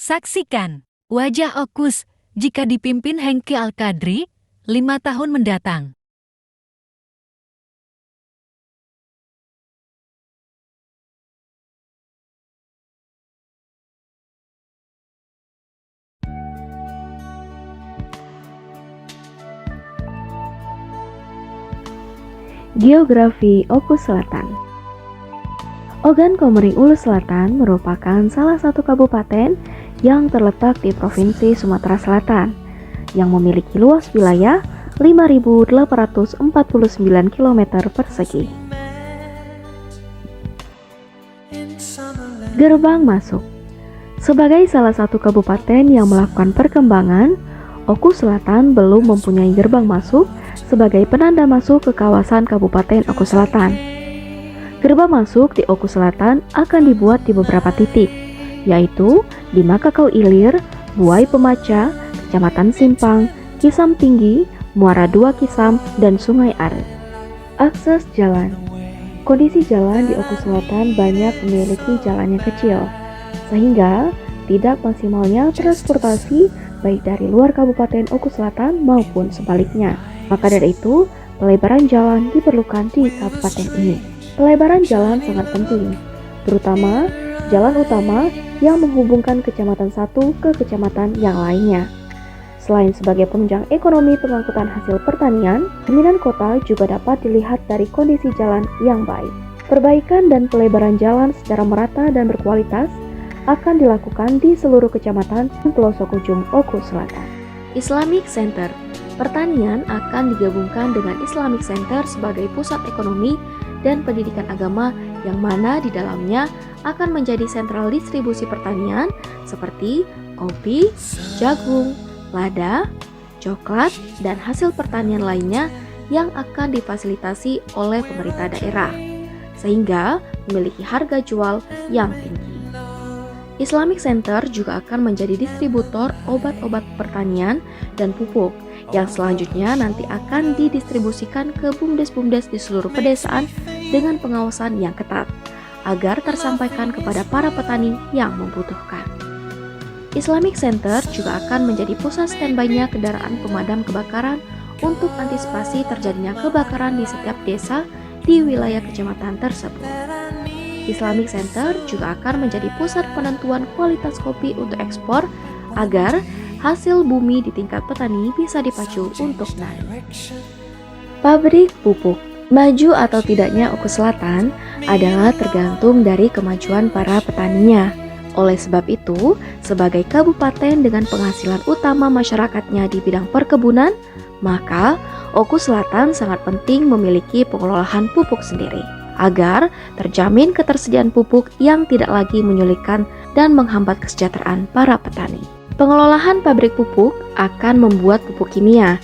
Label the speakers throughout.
Speaker 1: Saksikan wajah Okus jika dipimpin Hengki Al-Qadri 5 tahun mendatang.
Speaker 2: Geografi Oku Selatan. Ogan Komering Ulu Selatan merupakan salah satu kabupaten yang terletak di Provinsi Sumatera Selatan yang memiliki luas wilayah 5.849 km persegi. Gerbang masuk. Sebagai salah satu kabupaten yang melakukan perkembangan, Oku Selatan belum mempunyai gerbang masuk sebagai penanda masuk ke kawasan Kabupaten Oku Selatan. Gerbang masuk di Oku Selatan akan dibuat di beberapa titik, yaitu di Makakau Ilir, Buai Pemaca, Kecamatan Simpang, Kisam Tinggi, Muara Dua Kisam, dan Sungai Are. Akses jalan. Kondisi jalan di Oku Selatan banyak memiliki jalan yang kecil, sehingga tidak maksimalnya transportasi baik dari luar Kabupaten Oku Selatan maupun sebaliknya. Maka dari itu, pelebaran jalan diperlukan di kabupaten ini. Pelebaran jalan sangat penting, terutama jalan utama yang menghubungkan kecamatan satu ke kecamatan yang lainnya. Selain sebagai penunjang ekonomi pengangkutan hasil pertanian, jaminan kota juga dapat dilihat dari kondisi jalan yang baik. Perbaikan dan pelebaran jalan secara merata dan berkualitas akan dilakukan di seluruh kecamatan pelosok ujung Oku Selatan. Islamic Center. Pertanian akan digabungkan dengan Islamic Center sebagai pusat ekonomi dan pendidikan agama yang mana di dalamnya akan menjadi sentral distribusi pertanian seperti kopi, jagung, lada, coklat, dan hasil pertanian lainnya yang akan difasilitasi oleh pemerintah daerah, sehingga memiliki harga jual yang tinggi. Islamic Center juga akan menjadi distributor obat-obat pertanian dan pupuk yang selanjutnya nanti akan didistribusikan ke bumdes-bumdes di seluruh pedesaan dengan pengawasan yang ketat agar tersampaikan kepada para petani yang membutuhkan. Islamic Center juga akan menjadi pusat standby-nya kendaraan pemadam kebakaran untuk antisipasi terjadinya kebakaran di setiap desa di wilayah kecamatan tersebut. Islamic Center juga akan menjadi pusat penentuan kualitas kopi untuk ekspor agar hasil bumi di tingkat petani bisa dipacu untuk naik. Pabrik pupuk. Maju atau tidaknya Oku Selatan adalah tergantung dari kemajuan para petaninya. Oleh sebab itu, sebagai kabupaten dengan penghasilan utama masyarakatnya di bidang perkebunan, maka Oku Selatan sangat penting memiliki pengelolaan pupuk sendiri agar terjamin ketersediaan pupuk yang tidak lagi menyulitkan dan menghambat kesejahteraan para petani. Pengelolaan pabrik pupuk akan membuat pupuk kimia.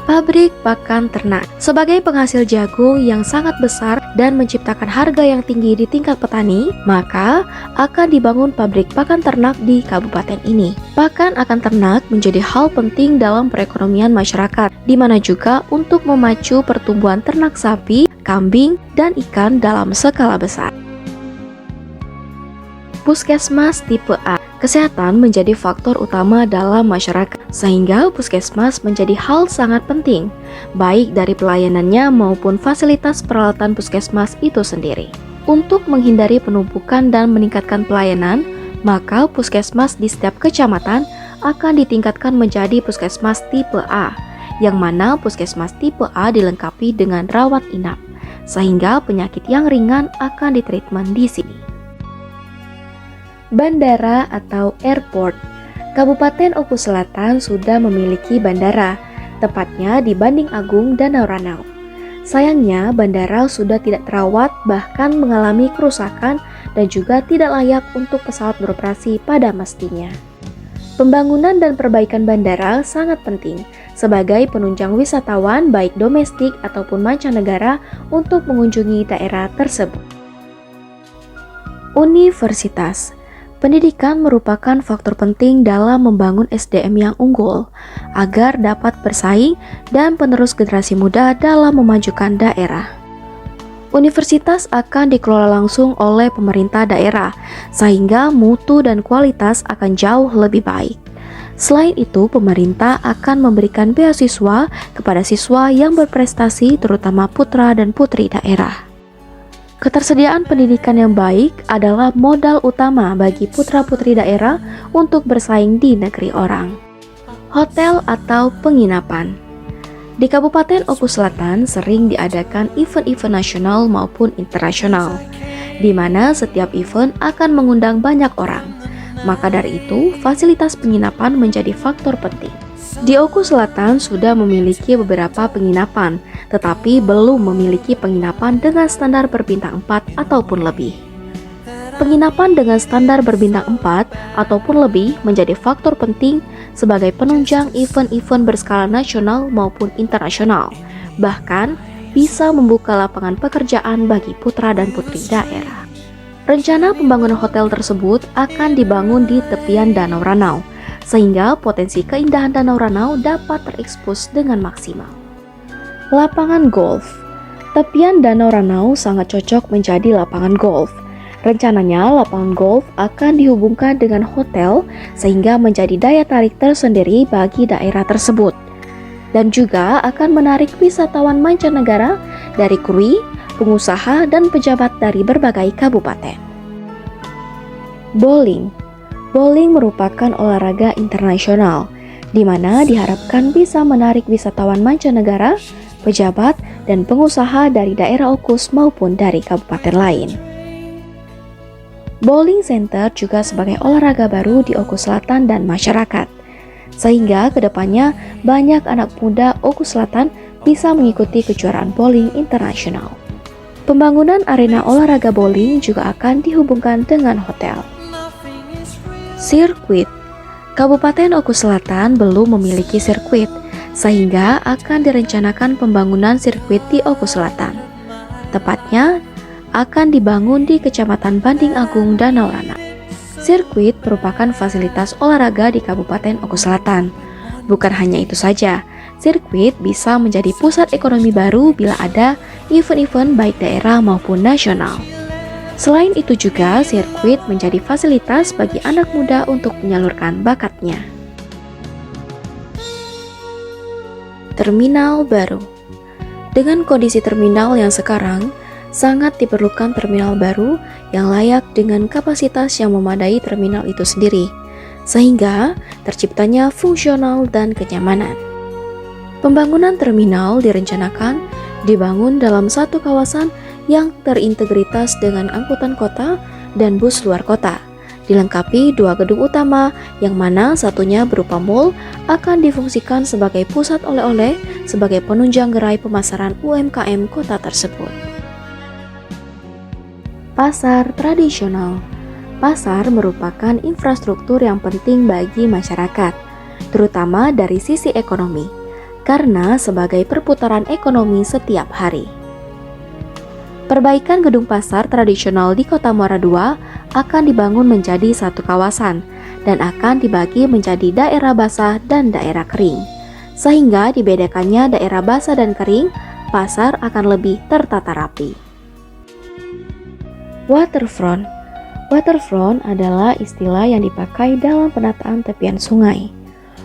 Speaker 2: Pabrik pakan ternak. Sebagai penghasil jagung yang sangat besar dan menciptakan harga yang tinggi di tingkat petani, maka akan dibangun pabrik pakan ternak di kabupaten ini. Pakan akan ternak menjadi hal penting dalam perekonomian masyarakat, di mana juga untuk memacu pertumbuhan ternak sapi, kambing, dan ikan dalam skala besar. Puskesmas tipe A. Kesehatan menjadi faktor utama dalam masyarakat, sehingga puskesmas menjadi hal sangat penting, baik dari pelayanannya maupun fasilitas peralatan puskesmas itu sendiri. Untuk menghindari penumpukan dan meningkatkan pelayanan, maka puskesmas di setiap kecamatan akan ditingkatkan menjadi puskesmas tipe A, yang mana puskesmas tipe A dilengkapi dengan rawat inap, sehingga penyakit yang ringan akan ditreatment di sini. Bandara atau airport. Kabupaten Oku Selatan sudah memiliki bandara, tepatnya di Banding Agung, Danau Ranau. Sayangnya, bandara sudah tidak terawat, bahkan mengalami kerusakan dan juga tidak layak untuk pesawat beroperasi pada mestinya. Pembangunan dan perbaikan bandara sangat penting sebagai penunjang wisatawan baik domestik ataupun mancanegara untuk mengunjungi daerah tersebut. Universitas. Pendidikan merupakan faktor penting dalam membangun SDM yang unggul agar dapat bersaing dan penerus generasi muda dalam memajukan daerah. Universitas akan dikelola langsung oleh pemerintah daerah, sehingga mutu dan kualitas akan jauh lebih baik. Selain itu, pemerintah akan memberikan beasiswa kepada siswa yang berprestasi, terutama putra dan putri daerah. Ketersediaan pendidikan yang baik adalah modal utama bagi putra-putri daerah untuk bersaing di negeri orang. Hotel atau penginapan. Di Kabupaten Oku Selatan sering diadakan event-event nasional maupun internasional, di mana setiap event akan mengundang banyak orang. Maka dari itu, fasilitas penginapan menjadi faktor penting. Di Oku Selatan sudah memiliki beberapa penginapan, tetapi belum memiliki penginapan dengan standar berbintang 4 ataupun lebih. Penginapan dengan standar berbintang 4 ataupun lebih menjadi faktor penting sebagai penunjang event-event berskala nasional maupun internasional. Bahkan bisa membuka lapangan pekerjaan bagi putra dan putri daerah. Rencana pembangunan hotel tersebut akan dibangun di tepian Danau Ranau, sehingga potensi keindahan Danau Ranau dapat terekspos dengan maksimal. Lapangan golf. Tepian Danau Ranau sangat cocok menjadi lapangan golf. Rencananya, lapangan golf akan dihubungkan dengan hotel sehingga menjadi daya tarik tersendiri bagi daerah tersebut. Dan juga akan menarik wisatawan mancanegara dari KRI, pengusaha, dan pejabat dari berbagai kabupaten. Bowling. Bowling merupakan olahraga internasional, di mana diharapkan bisa menarik wisatawan mancanegara, pejabat, dan pengusaha dari daerah Okus maupun dari kabupaten lain. Bowling Center juga sebagai olahraga baru di Oku Selatan dan masyarakat, sehingga kedepannya banyak anak muda Oku Selatan bisa mengikuti kejuaraan bowling internasional. Pembangunan arena olahraga bowling juga akan dihubungkan dengan hotel. Sirkuit. Kabupaten Oku Selatan belum memiliki sirkuit, sehingga akan direncanakan pembangunan sirkuit di Oku Selatan. Tepatnya akan dibangun di Kecamatan Banding Agung, Danau Ranau. Sirkuit merupakan fasilitas olahraga di Kabupaten Oku Selatan. Bukan hanya itu saja, sirkuit bisa menjadi pusat ekonomi baru bila ada event-event baik daerah maupun nasional. Selain itu juga, sirkuit menjadi fasilitas bagi anak muda untuk menyalurkan bakatnya. Terminal baru. Dengan kondisi terminal yang sekarang, sangat diperlukan terminal baru yang layak dengan kapasitas yang memadai terminal itu sendiri, sehingga terciptanya fungsional dan kenyamanan. Pembangunan terminal direncanakan dibangun dalam satu kawasan yang terintegritas dengan angkutan kota dan bus luar kota, dilengkapi 2 gedung utama yang mana satunya berupa mall akan difungsikan sebagai pusat oleh-oleh sebagai penunjang gerai pemasaran UMKM kota tersebut. Pasar tradisional. Pasar merupakan infrastruktur yang penting bagi masyarakat, terutama dari sisi ekonomi, karena sebagai perputaran ekonomi setiap hari. Perbaikan gedung pasar tradisional di Kota Muara II akan dibangun menjadi satu kawasan dan akan dibagi menjadi daerah basah dan daerah kering. Sehingga dibedakannya daerah basah dan kering, pasar akan lebih tertata rapi. Waterfront. Waterfront adalah istilah yang dipakai dalam penataan tepian sungai.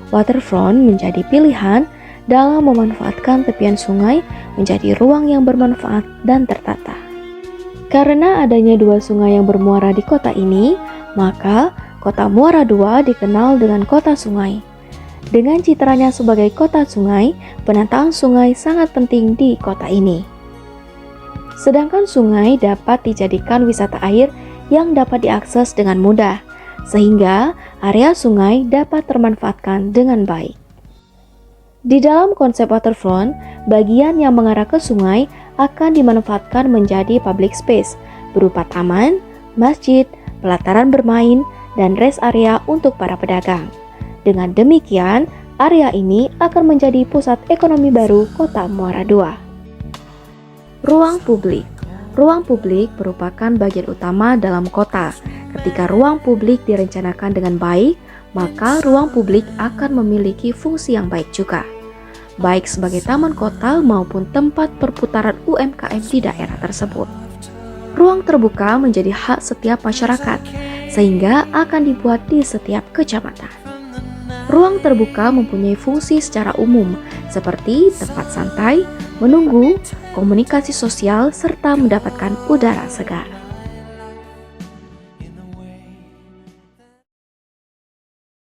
Speaker 2: Waterfront menjadi pilihan dalam memanfaatkan tepian sungai menjadi ruang yang bermanfaat dan tertata. Karena adanya 2 sungai yang bermuara di kota ini, maka Kota Muara II dikenal dengan kota sungai. Dengan citranya sebagai kota sungai, penataan sungai sangat penting di kota ini. Sedangkan sungai dapat dijadikan wisata air yang dapat diakses dengan mudah, sehingga area sungai dapat termanfaatkan dengan baik. Di dalam konsep waterfront, bagian yang mengarah ke sungai akan dimanfaatkan menjadi public space berupa taman, masjid, pelataran bermain, dan rest area untuk para pedagang. Dengan demikian, area ini akan menjadi pusat ekonomi baru Kota Muara II. Ruang publik. Ruang publik merupakan bagian utama dalam kota. Ketika ruang publik direncanakan dengan baik, maka ruang publik akan memiliki fungsi yang baik juga. baik sebagai taman kota maupun tempat perputaran UMKM di daerah tersebut. Ruang terbuka menjadi hak setiap masyarakat, sehingga akan dibuat di setiap kecamatan. Ruang terbuka mempunyai fungsi secara umum, seperti tempat santai, menunggu, komunikasi sosial, serta mendapatkan udara segar.